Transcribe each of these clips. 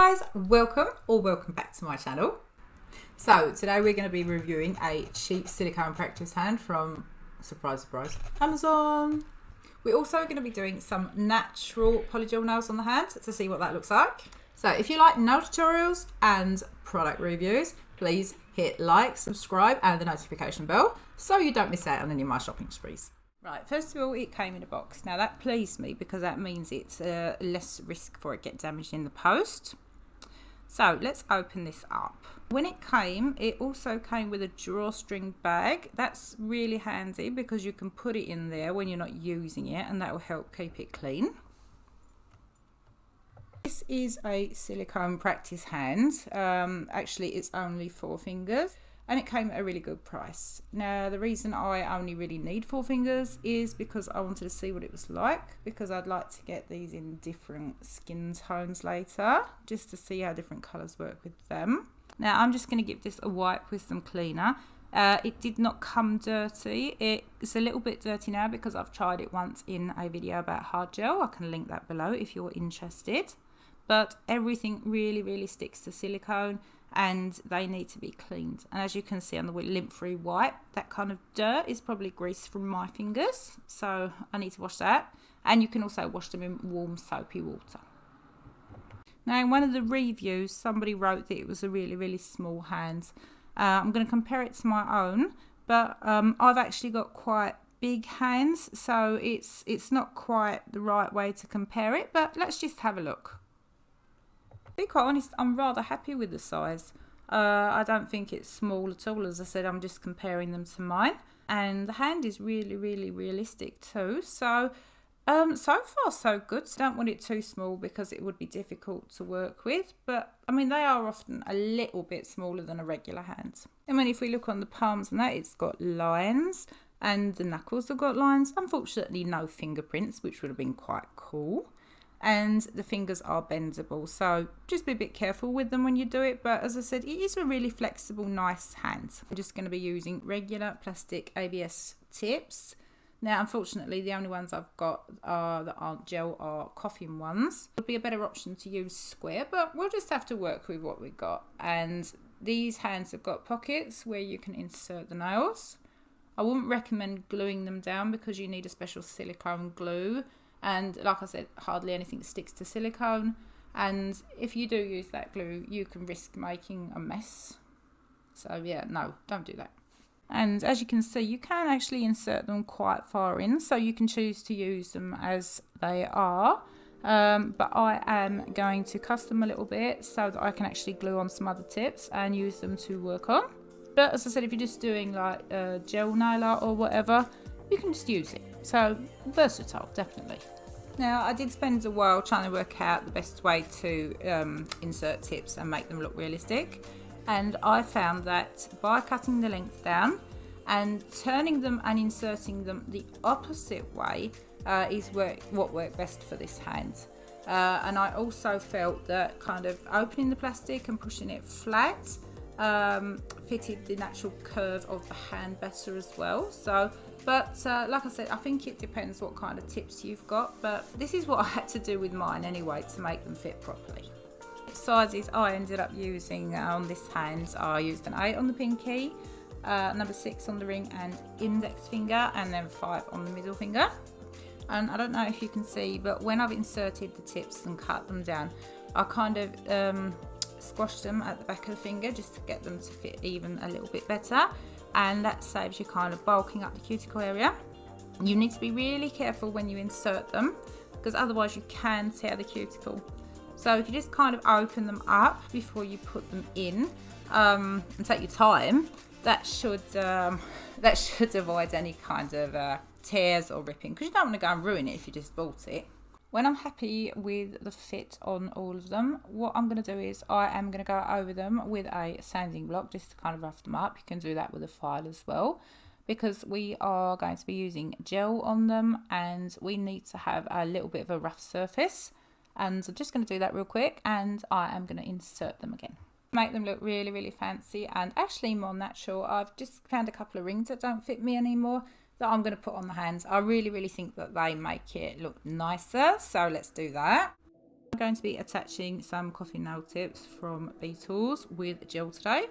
Hi guys, welcome back to my channel. So today we're going to be reviewing a cheap silicone practice hand from, surprise, Amazon. We're also going to be doing some natural polygel nails on the hand to see what that looks like. So if you like nail tutorials and product reviews, please hit like, subscribe and the notification bell so you don't miss out on any of my shopping sprees. Right, first of all, it came in a box. Now that pleased me because that means it's less risk for it get damaged in the post. So let's open this up. When it came, it also came with a drawstring bag. That's really handy because you can put it in there when you're not using it and that will help keep it clean. This is a silicone practice hand. Actually, it's only 4 fingers. And it came at a really good price. Now the reason I only really need 4 fingers is because I wanted to see what it was like, because I'd like to get these in different skin tones later just to see how different colours work with them. Now I'm just going to give this a wipe with some cleaner. It did not come dirty. It's a little bit dirty now because I've tried it once in a video about hard gel. I can link that below if you're interested. But everything really sticks to silicone and they need to be cleaned. And as you can see on the lint-free wipe, that kind of dirt is probably grease from my fingers. So I need to wash that. And you can also wash them in warm soapy water. Now in one of the reviews, somebody wrote that it was a really small hand. I'm going to compare it to my own, but I've actually got quite big hands. So it's not quite the right way to compare it, but let's just have a look. To be quite honest, I'm rather happy with the size. I don't think it's small at all. As I said, I'm just comparing them to mine. And the hand is really realistic too. So, so far so good. So don't want it too small because it would be difficult to work with. But, I mean, they are often a little bit smaller than a regular hand. I mean, if we look on the palms and that, it's got lines. And the knuckles have got lines. Unfortunately, no fingerprints, which would have been quite cool. And the fingers are bendable, so just be a bit careful with them when you do it. But as I said, it is a really flexible, nice hand. I'm just going to be using regular plastic ABS tips. Now, unfortunately, the only ones I've got that aren't gel are coffin ones. It would be a better option to use square, but we'll just have to work with what we've got. And these hands have got pockets where you can insert the nails. I wouldn't recommend gluing them down because you need a special silicone glue. And like I said, hardly anything sticks to silicone. And if you do use that glue, you can risk making a mess. So yeah, no, don't do that. And as you can see, you can actually insert them quite far in. So you can choose to use them as they are. But I am going to custom them a little bit so that I can actually glue on some other tips and use them to work on. But as I said, if you're just doing like a gel nail art or whatever, you can just use it. So versatile, definitely. Now I did spend a while trying to work out the best way to insert tips and make them look realistic, and I found that by cutting the length down and turning them and inserting them the opposite way is what worked best for this hand. And I also felt that kind of opening the plastic and pushing it flat fitted the natural curve of the hand better as well. So but like I said, I think it depends what kind of tips you've got, but this is what I had to do with mine anyway to make them fit properly. Sizes I ended up using on this hand, I used an 8 on the pinky, number 6 on the ring and index finger, and then 5 on the middle finger. And I don't know if you can see, but when I've inserted the tips and cut them down, I kind of squashed them at the back of the finger just to get them to fit even a little bit better. And that saves you kind of bulking up the cuticle area. You need to be really careful when you insert them because otherwise you can tear the cuticle. So if you just kind of open them up before you put them in and take your time, that should avoid any kind of tears or ripping, because you don't want to go and ruin it if you just bought it. When I'm happy with the fit on all of them, what I'm going to do is I am going to go over them with a sanding block just to kind of rough them up. You can do that with a file as well, because we are going to be using gel on them and we need to have a little bit of a rough surface. And I'm just going to do that real quick and I am going to insert them again. Make them look really fancy and actually more natural. I've just found a couple of rings that don't fit me anymore that I'm going to put on the hands. I really think that they make it look nicer, so let's do that. I'm going to be attaching some coffee nail tips from Beetles with gel today,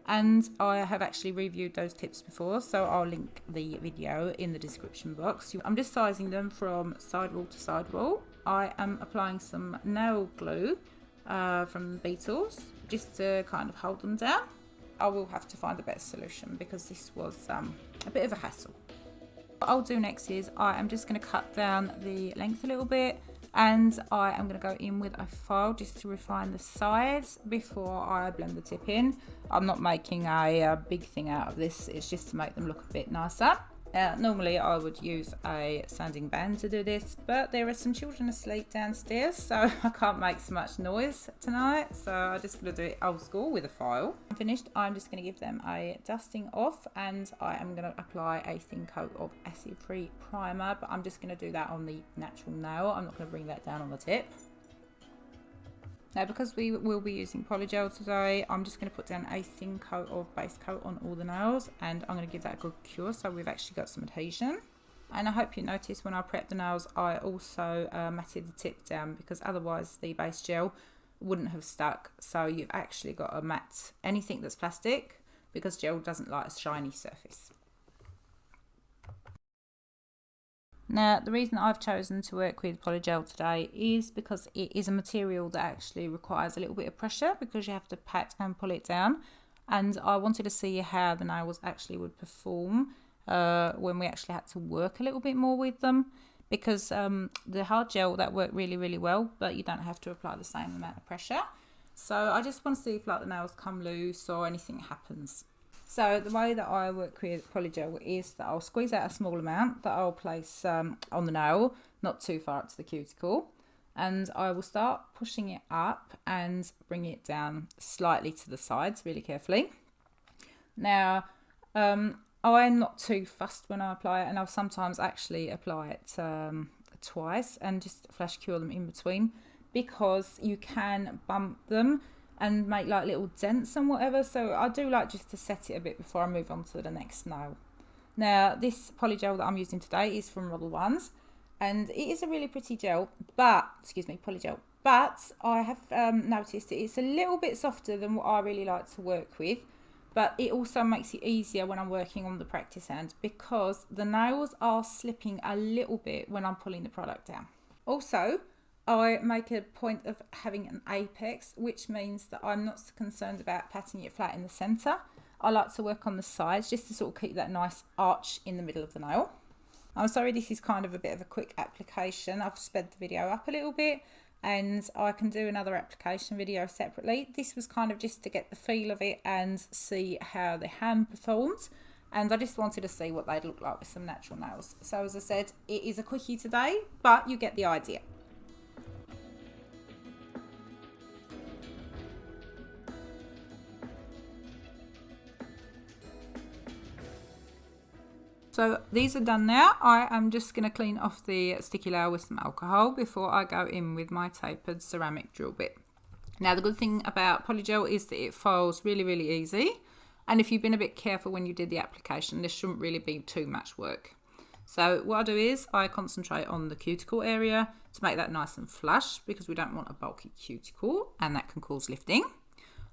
and I have actually reviewed those tips before, so I'll link the video in the description box. I'm just sizing them from sidewall to sidewall. I am applying some nail glue from Beetles just to kind of hold them down. I will have to find a better solution because this was a bit of a hassle. What I'll do next is I am just going to cut down the length a little bit, and I am going to go in with a file just to refine the sides before I blend the tip in. I'm not making a big thing out of this, it's just to make them look a bit nicer. Normally I would use a sanding band to do this, but there are some children asleep downstairs, so I can't make so much noise tonight, so I'm just going to do it old school with a file. I'm finished. I'm just going to give them a dusting off, and I am going to apply a thin coat of acid-free primer, but I'm just going to do that on the natural nail. I'm not going to bring that down on the tip. Now, because we will be using Polygel today, I'm just going to put down a thin coat of base coat on all the nails, and I'm going to give that a good cure so we've actually got some adhesion. And I hope you noticed when I prepped the nails, I also matted the tip down, because otherwise the base gel wouldn't have stuck. So you've actually got to mat anything that's plastic, because gel doesn't like a shiny surface. Now, the reason I've chosen to work with Polygel today is because it is a material that actually requires a little bit of pressure, because you have to pat and pull it down. And I wanted to see how the nails actually would perform when we actually had to work a little bit more with them. Because the hard gel, that worked really, really well, but you don't have to apply the same amount of pressure. So I just want to see if like the nails come loose or anything happens. So the way that I work with Polygel is that I'll squeeze out a small amount that I'll place on the nail, not too far up to the cuticle, and I will start pushing it up and bring it down slightly to the sides really carefully. Now, I'm not too fussed when I apply it, and I'll sometimes actually apply it twice and just flash cure them in between, because you can bump them and make like little dents and whatever, so I do like just to set it a bit before I move on to the next nail. Now, this Polygel that I'm using today is from Model Ones, and it is a really pretty gel, but Polygel, but I have noticed that it's a little bit softer than what I really like to work with, but it also makes it easier when I'm working on the practice hand, because the nails are slipping a little bit when I'm pulling the product down. Also, I make a point of having an apex, which means that I'm not so concerned about patting it flat in the centre. I like to work on the sides just to sort of keep that nice arch in the middle of the nail. I'm sorry this is kind of a bit of a quick application. I've sped the video up a little bit, and I can do another application video separately. This was kind of just to get the feel of it and see how the hand performed. And I just wanted to see what they'd look like with some natural nails. So as I said, it is a quickie today, but you get the idea. So these are done now. I am just going to clean off the sticky layer with some alcohol before I go in with my tapered ceramic drill bit. Now, the good thing about Polygel is that it files really, really easy. And if you've been a bit careful when you did the application, this shouldn't really be too much work. So what I do is I concentrate on the cuticle area to make that nice and flush, because we don't want a bulky cuticle and that can cause lifting.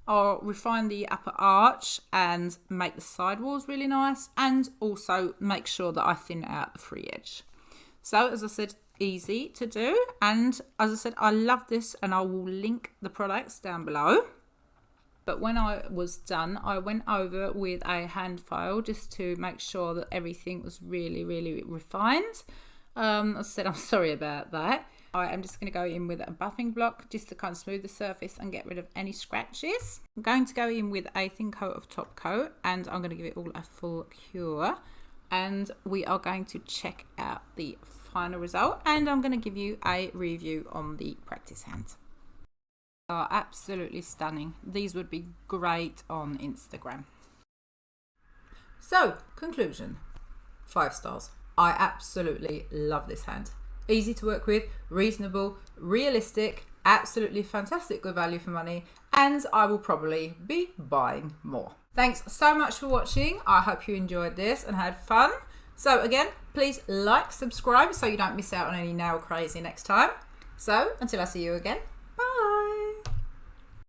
I'll refine the upper arch and make the sidewalls really nice, and also make sure that I thin out the free edge. So as I said, easy to do, and as I said, I love this, and I will link the products down below. But when I was done, I went over with a hand file just to make sure that everything was really, really refined. As I said, I'm sorry about that. I am just going to go in with a buffing block just to kind of smooth the surface and get rid of any scratches. I'm going to go in with a thin coat of Topcoat, and I'm going to give it all a full cure. And we are going to check out the final result, and I'm going to give you a review on the practice hand. They are absolutely stunning. These would be great on Instagram. So, conclusion, 5 stars. I absolutely love this hand. Easy to work with, reasonable, realistic, absolutely fantastic good value for money, and I will probably be buying more. Thanks so much for watching. I hope you enjoyed this and had fun. So again, please like, subscribe so you don't miss out on any nail crazy next time. So until I see you again,